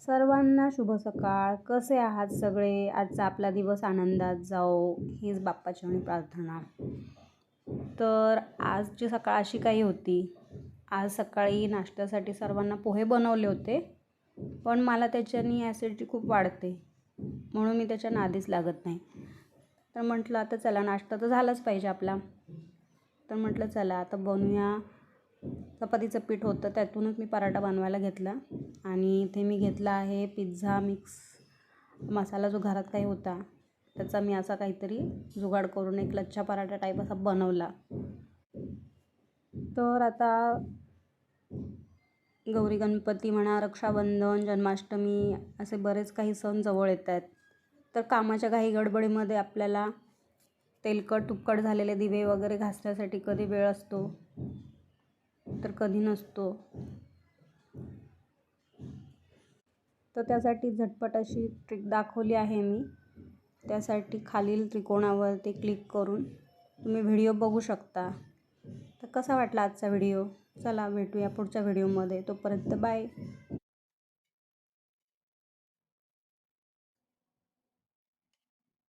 सर्वांना शुभ सकाळ. कसे आहात सगळे? आजचा आपला दिवस आनंदात जाओ हीच बाप्पाचरणी प्रार्थना. तर आजची सकाळ अशी काही होती. आज सकाळी नाश्त्यासाठी सर्वांना पोहे बनवले होते, पण मला त्याच्यानी ॲसिडिटी खूप वाढते, म्हणून मी त्याच्या नादीच लागत नाही. तर म्हटलं आता चला नाश्ता तर झालाच पाहिजे आपला. तर म्हटलं चला आता बनवूया. चपातीचं पीठ होतं, त्यातूनच मी पराठा बनवायला घेतला. आणि इथे मी घेतला आहे पिझ्झा मिक्स मसाला, जो घरात काही होता त्याचा मी असा काहीतरी जुगाड करून एक लच्छा पराठा टाईप असा बनवला. तर आता गौरी गणपती म्हणा, रक्षाबंधन, जन्माष्टमी असे बरेच काही सण जवळ येत आहेत. तर कामाच्या घाई गडबडीमध्ये आपल्याला तेलकट तुपकट झालेले दिवे वगैरे घासण्यासाठी कधी वेळ असतो तर कधी नसतो. तर त्यासाठी झटपट अशी ट्रिक दाखवली आहे मी. त्यासाठी खालील त्रिकोणावरती क्लिक करून तुम्ही व्हिडिओ बघू शकता. तर कसा वाटला आजचा व्हिडिओ? चला भेटूया पुढच्या व्हिडिओमध्ये. तोपर्यंत बाय.